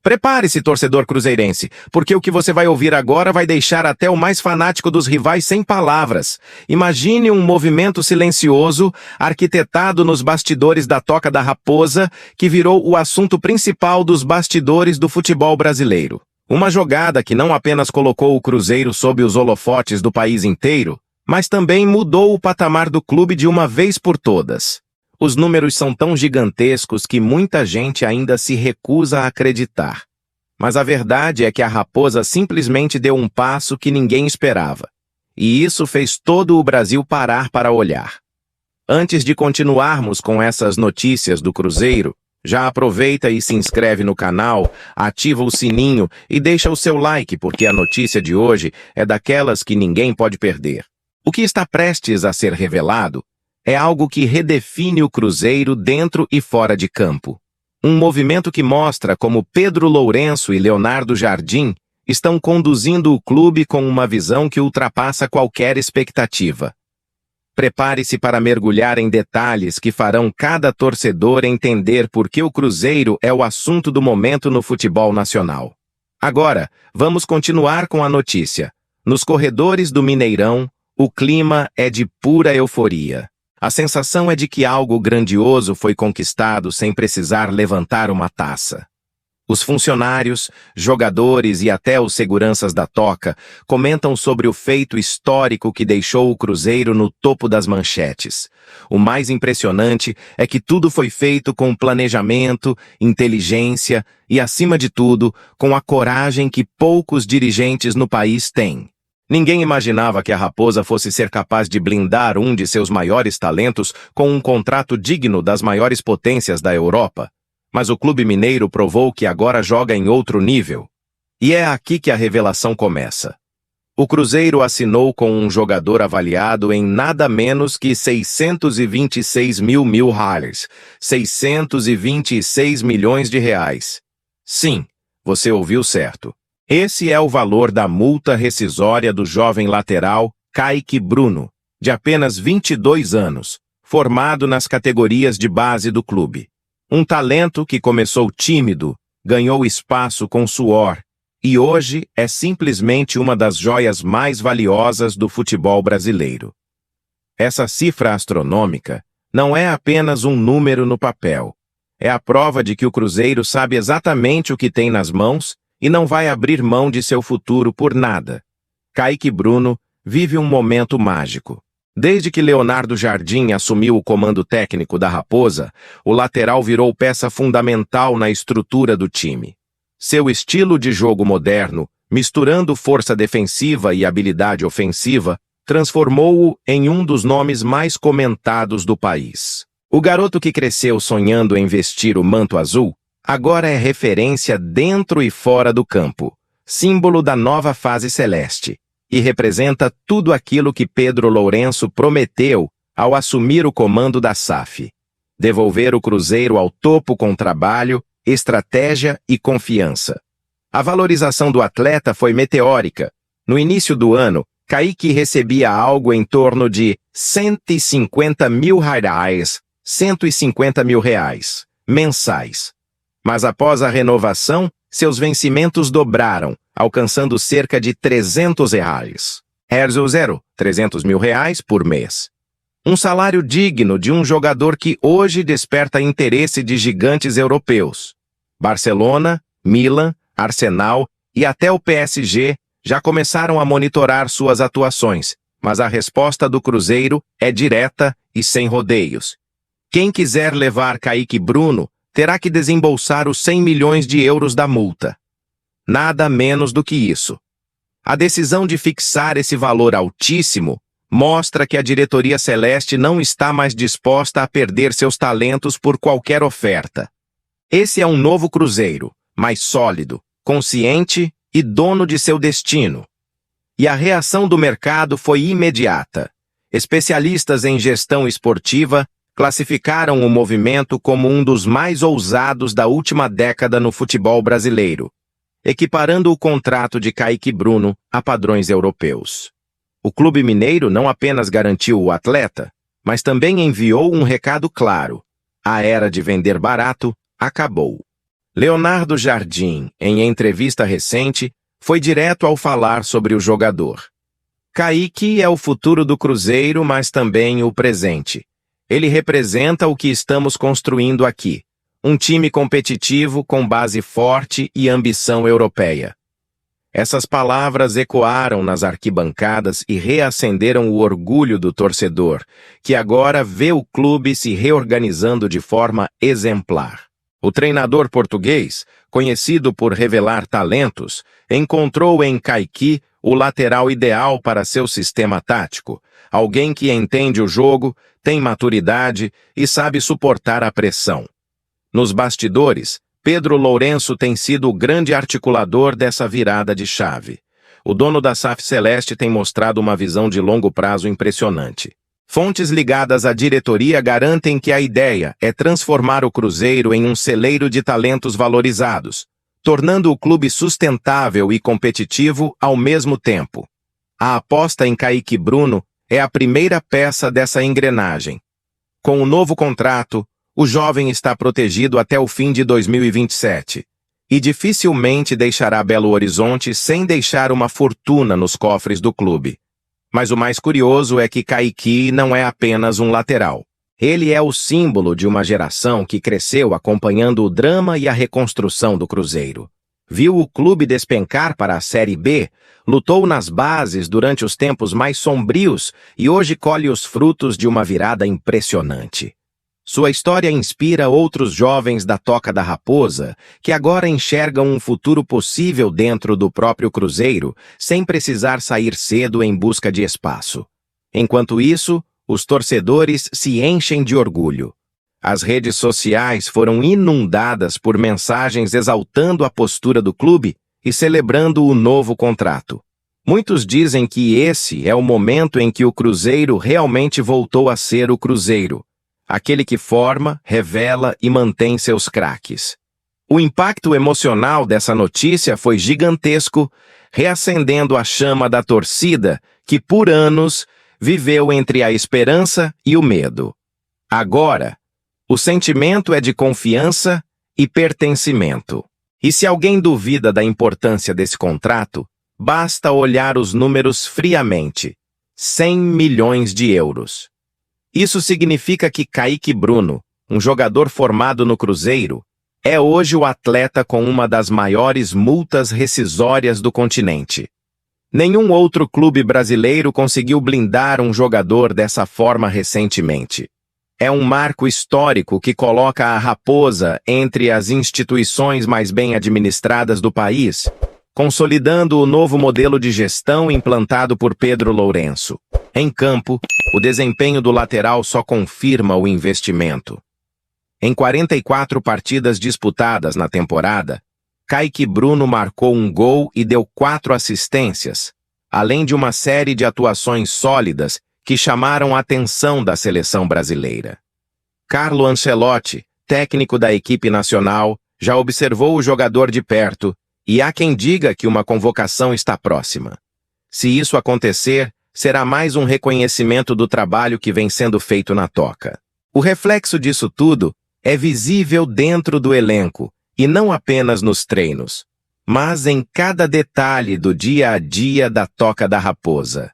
Prepare-se, torcedor cruzeirense, porque o que você vai ouvir agora vai deixar até o mais fanático dos rivais sem palavras. Imagine um movimento silencioso, arquitetado nos bastidores da Toca da Raposa, que virou o assunto principal dos bastidores do futebol brasileiro. Uma jogada que não apenas colocou o Cruzeiro sob os holofotes do país inteiro, mas também mudou o patamar do clube de uma vez por todas. Os números são tão gigantescos que muita gente ainda se recusa a acreditar. Mas a verdade é que a Raposa simplesmente deu um passo que ninguém esperava. E isso fez todo o Brasil parar para olhar. Antes de continuarmos com essas notícias do Cruzeiro, já aproveita e se inscreve no canal, ativa o sininho e deixa o seu like, porque a notícia de hoje é daquelas que ninguém pode perder. O que está prestes a ser revelado é algo que redefine o Cruzeiro dentro e fora de campo. Um movimento que mostra como Pedro Lourenço e Leonardo Jardim estão conduzindo o clube com uma visão que ultrapassa qualquer expectativa. Prepare-se para mergulhar em detalhes que farão cada torcedor entender por que o Cruzeiro é o assunto do momento no futebol nacional. Agora, vamos continuar com a notícia. Nos corredores do Mineirão, o clima é de pura euforia. A sensação é de que algo grandioso foi conquistado sem precisar levantar uma taça. Os funcionários, jogadores e até os seguranças da Toca comentam sobre o feito histórico que deixou o Cruzeiro no topo das manchetes. O mais impressionante é que tudo foi feito com planejamento, inteligência e, acima de tudo, com a coragem que poucos dirigentes no país têm. Ninguém imaginava que a Raposa fosse ser capaz de blindar um de seus maiores talentos com um contrato digno das maiores potências da Europa. Mas o clube mineiro provou que agora joga em outro nível. E é aqui que a revelação começa. O Cruzeiro assinou com um jogador avaliado em nada menos que 626 mil reais. 626 milhões de reais. Sim, você ouviu certo. Esse é o valor da multa rescisória do jovem lateral Kaique Bruno, de apenas 22 anos, formado nas categorias de base do clube. Um talento que começou tímido, ganhou espaço com suor e hoje é simplesmente uma das joias mais valiosas do futebol brasileiro. Essa cifra astronômica não é apenas um número no papel. É a prova de que o Cruzeiro sabe exatamente o que tem nas mãos e não vai abrir mão de seu futuro por nada. Kaique Bruno vive um momento mágico. Desde que Leonardo Jardim assumiu o comando técnico da Raposa, o lateral virou peça fundamental na estrutura do time. Seu estilo de jogo moderno, misturando força defensiva e habilidade ofensiva, transformou-o em um dos nomes mais comentados do país. O garoto que cresceu sonhando em vestir o manto azul, agora é referência dentro e fora do campo, símbolo da nova fase celeste, e representa tudo aquilo que Pedro Lourenço prometeu ao assumir o comando da SAF. Devolver o Cruzeiro ao topo com trabalho, estratégia e confiança. A valorização do atleta foi meteórica. No início do ano, Kaique recebia algo em torno de 150 mil reais, 150 mil reais, mensais. Mas após a renovação, seus vencimentos dobraram, alcançando cerca de 300 reais. Herzo 300 mil reais por mês. Um salário digno de um jogador que hoje desperta interesse de gigantes europeus. Barcelona, Milan, Arsenal e até o PSG já começaram a monitorar suas atuações, mas a resposta do Cruzeiro é direta e sem rodeios. Quem quiser levar Kaique Bruno terá que desembolsar os 100 milhões de euros da multa. Nada menos do que isso. A decisão de fixar esse valor altíssimo mostra que a diretoria celeste não está mais disposta a perder seus talentos por qualquer oferta. Esse é um novo Cruzeiro, mais sólido, consciente e dono de seu destino. E a reação do mercado foi imediata. Especialistas em gestão esportiva classificaram o movimento como um dos mais ousados da última década no futebol brasileiro, equiparando o contrato de Kaique Bruno a padrões europeus. O clube mineiro não apenas garantiu o atleta, mas também enviou um recado claro: a era de vender barato acabou. Leonardo Jardim, em entrevista recente, foi direto ao falar sobre o jogador. Kaique é o futuro do Cruzeiro, mas também o presente. Ele representa o que estamos construindo aqui. Um time competitivo com base forte e ambição europeia. Essas palavras ecoaram nas arquibancadas e reacenderam o orgulho do torcedor, que agora vê o clube se reorganizando de forma exemplar. O treinador português, conhecido por revelar talentos, encontrou em Kaique o lateral ideal para seu sistema tático, alguém que entende o jogo, tem maturidade e sabe suportar a pressão. Nos bastidores, Pedro Lourenço tem sido o grande articulador dessa virada de chave. O dono da SAF Celeste tem mostrado uma visão de longo prazo impressionante. Fontes ligadas à diretoria garantem que a ideia é transformar o Cruzeiro em um celeiro de talentos valorizados, tornando o clube sustentável e competitivo ao mesmo tempo. A aposta em Kaique Bruno é a primeira peça dessa engrenagem. Com o novo contrato, o jovem está protegido até o fim de 2027 e dificilmente deixará Belo Horizonte sem deixar uma fortuna nos cofres do clube. Mas o mais curioso é que Kaique não é apenas um lateral. Ele é o símbolo de uma geração que cresceu acompanhando o drama e a reconstrução do Cruzeiro. Viu o clube despencar para a Série B, lutou nas bases durante os tempos mais sombrios e hoje colhe os frutos de uma virada impressionante. Sua história inspira outros jovens da Toca da Raposa, que agora enxergam um futuro possível dentro do próprio Cruzeiro, sem precisar sair cedo em busca de espaço. Enquanto isso, os torcedores se enchem de orgulho. As redes sociais foram inundadas por mensagens exaltando a postura do clube e celebrando o novo contrato. Muitos dizem que esse é o momento em que o Cruzeiro realmente voltou a ser o Cruzeiro. Aquele que forma, revela e mantém seus craques. O impacto emocional dessa notícia foi gigantesco, reacendendo a chama da torcida que, por anos, viveu entre a esperança e o medo. Agora, o sentimento é de confiança e pertencimento. E se alguém duvida da importância desse contrato, basta olhar os números friamente. 100 milhões de euros. Isso significa que Kaique Bruno, um jogador formado no Cruzeiro, é hoje o atleta com uma das maiores multas rescisórias do continente. Nenhum outro clube brasileiro conseguiu blindar um jogador dessa forma recentemente. É um marco histórico que coloca a Raposa entre as instituições mais bem administradas do país, consolidando o novo modelo de gestão implantado por Pedro Lourenço. Em campo, o desempenho do lateral só confirma o investimento. Em 44 partidas disputadas na temporada, Kaique Bruno marcou um gol e deu 4 assistências, além de uma série de atuações sólidas que chamaram a atenção da seleção brasileira. Carlo Ancelotti, técnico da equipe nacional, já observou o jogador de perto e há quem diga que uma convocação está próxima. Se isso acontecer, será mais um reconhecimento do trabalho que vem sendo feito na Toca. O reflexo disso tudo é visível dentro do elenco, e não apenas nos treinos, mas em cada detalhe do dia a dia da Toca da Raposa.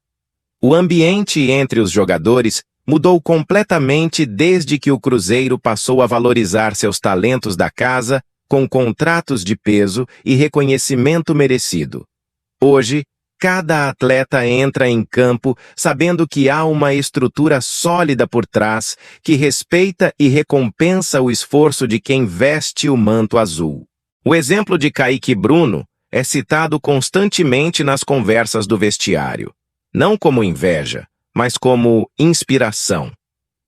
O ambiente entre os jogadores mudou completamente desde que o Cruzeiro passou a valorizar seus talentos da casa com contratos de peso e reconhecimento merecido. Hoje, cada atleta entra em campo sabendo que há uma estrutura sólida por trás que respeita e recompensa o esforço de quem veste o manto azul. O exemplo de Kaique Bruno é citado constantemente nas conversas do vestiário, não como inveja, mas como inspiração.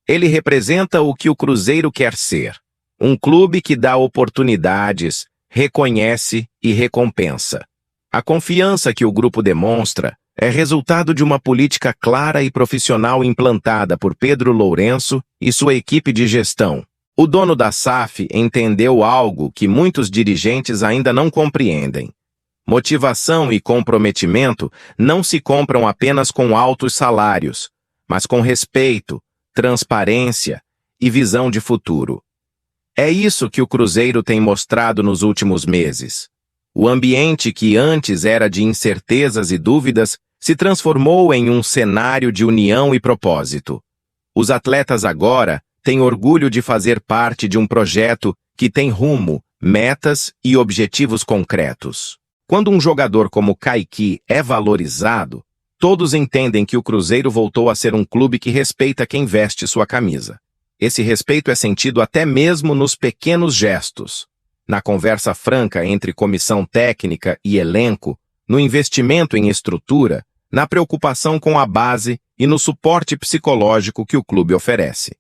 Ele representa o que o Cruzeiro quer ser, um clube que dá oportunidades, reconhece e recompensa. A confiança que o grupo demonstra é resultado de uma política clara e profissional implantada por Pedro Lourenço e sua equipe de gestão. O dono da SAF entendeu algo que muitos dirigentes ainda não compreendem. Motivação e comprometimento não se compram apenas com altos salários, mas com respeito, transparência e visão de futuro. É isso que o Cruzeiro tem mostrado nos últimos meses. O ambiente que antes era de incertezas e dúvidas se transformou em um cenário de união e propósito. Os atletas agora têm orgulho de fazer parte de um projeto que tem rumo, metas e objetivos concretos. Quando um jogador como Kaique é valorizado, todos entendem que o Cruzeiro voltou a ser um clube que respeita quem veste sua camisa. Esse respeito é sentido até mesmo nos pequenos gestos. Na conversa franca entre comissão técnica e elenco, no investimento em estrutura, na preocupação com a base e no suporte psicológico que o clube oferece.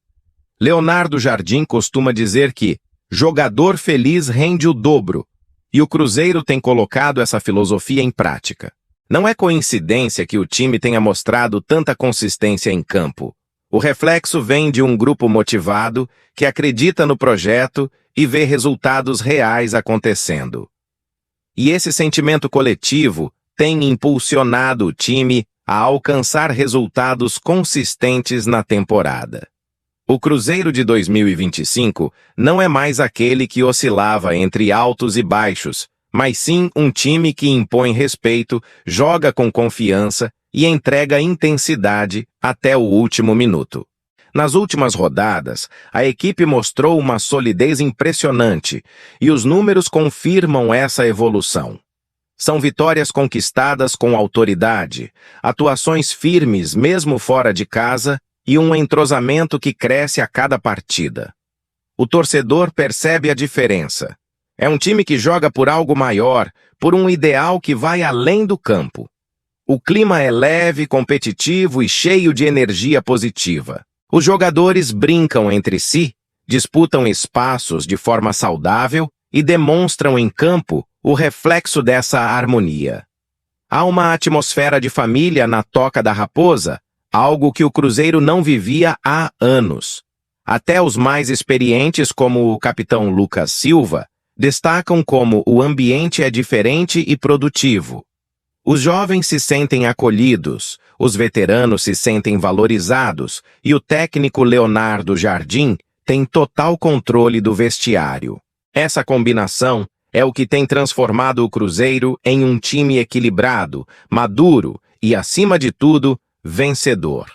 Leonardo Jardim costuma dizer que jogador feliz rende o dobro, e o Cruzeiro tem colocado essa filosofia em prática. Não é coincidência que o time tenha mostrado tanta consistência em campo. O reflexo vem de um grupo motivado que acredita no projeto e vê resultados reais acontecendo. E esse sentimento coletivo tem impulsionado o time a alcançar resultados consistentes na temporada. O Cruzeiro de 2025 não é mais aquele que oscilava entre altos e baixos, mas sim um time que impõe respeito, joga com confiança e entrega intensidade até o último minuto. Nas últimas rodadas, a equipe mostrou uma solidez impressionante e os números confirmam essa evolução. São vitórias conquistadas com autoridade, atuações firmes mesmo fora de casa e um entrosamento que cresce a cada partida. O torcedor percebe a diferença. É um time que joga por algo maior, por um ideal que vai além do campo. O clima é leve, competitivo e cheio de energia positiva. Os jogadores brincam entre si, disputam espaços de forma saudável e demonstram em campo o reflexo dessa harmonia. Há uma atmosfera de família na Toca da Raposa, algo que o Cruzeiro não vivia há anos. Até os mais experientes, como o capitão Lucas Silva, destacam como o ambiente é diferente e produtivo. Os jovens se sentem acolhidos, os veteranos se sentem valorizados e o técnico Leonardo Jardim tem total controle do vestiário. Essa combinação é o que tem transformado o Cruzeiro em um time equilibrado, maduro e, acima de tudo, vencedor.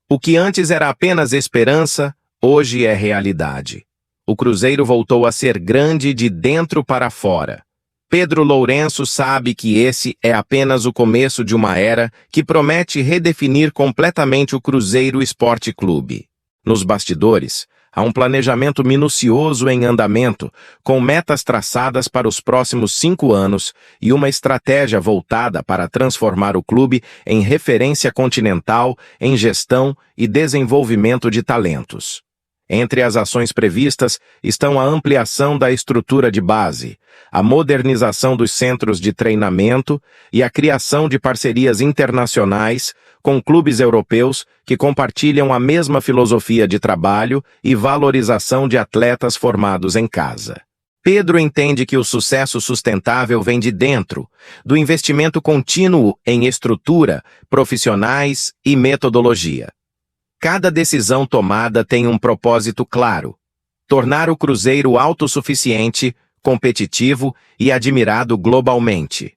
O que antes era apenas esperança, hoje é realidade. O Cruzeiro voltou a ser grande de dentro para fora. Pedro Lourenço sabe que esse é apenas o começo de uma era que promete redefinir completamente o Cruzeiro Esporte Clube. Nos bastidores, há um planejamento minucioso em andamento, com metas traçadas para os próximos 5 anos e uma estratégia voltada para transformar o clube em referência continental em gestão e desenvolvimento de talentos. Entre as ações previstas estão a ampliação da estrutura de base, a modernização dos centros de treinamento e a criação de parcerias internacionais com clubes europeus que compartilham a mesma filosofia de trabalho e valorização de atletas formados em casa. Pedro entende que o sucesso sustentável vem de dentro, do investimento contínuo em estrutura, profissionais e metodologia. Cada decisão tomada tem um propósito claro: tornar o Cruzeiro autossuficiente, competitivo e admirado globalmente.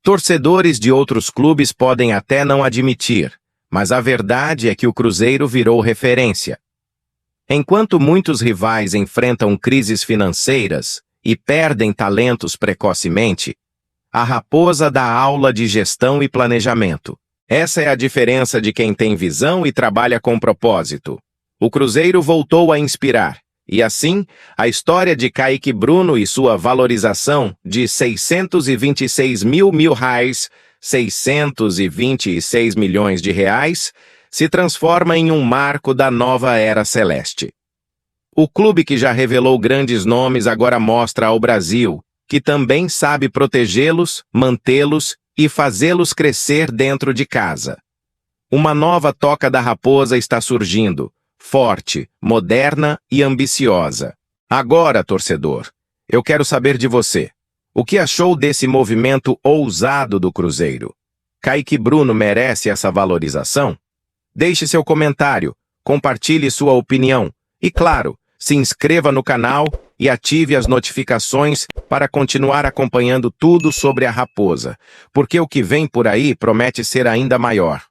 Torcedores de outros clubes podem até não admitir, mas a verdade é que o Cruzeiro virou referência. Enquanto muitos rivais enfrentam crises financeiras e perdem talentos precocemente, a Raposa dá aula de gestão e planejamento. Essa é a diferença de quem tem visão e trabalha com propósito. O Cruzeiro voltou a inspirar, e assim, a história de Kaique Bruno e sua valorização de R$ 626 mil, 626 milhões de reais, se transforma em um marco da nova era celeste. O clube que já revelou grandes nomes agora mostra ao Brasil que também sabe protegê-los, mantê-los e fazê-los crescer dentro de casa. Uma nova Toca da Raposa está surgindo, forte, moderna e ambiciosa. Agora, torcedor, eu quero saber de você. O que achou desse movimento ousado do Cruzeiro? Kaique Bruno merece essa valorização? Deixe seu comentário, compartilhe sua opinião e, claro, se inscreva no canal e ative as notificações para continuar acompanhando tudo sobre a raposa, porque o que vem por aí promete ser ainda maior.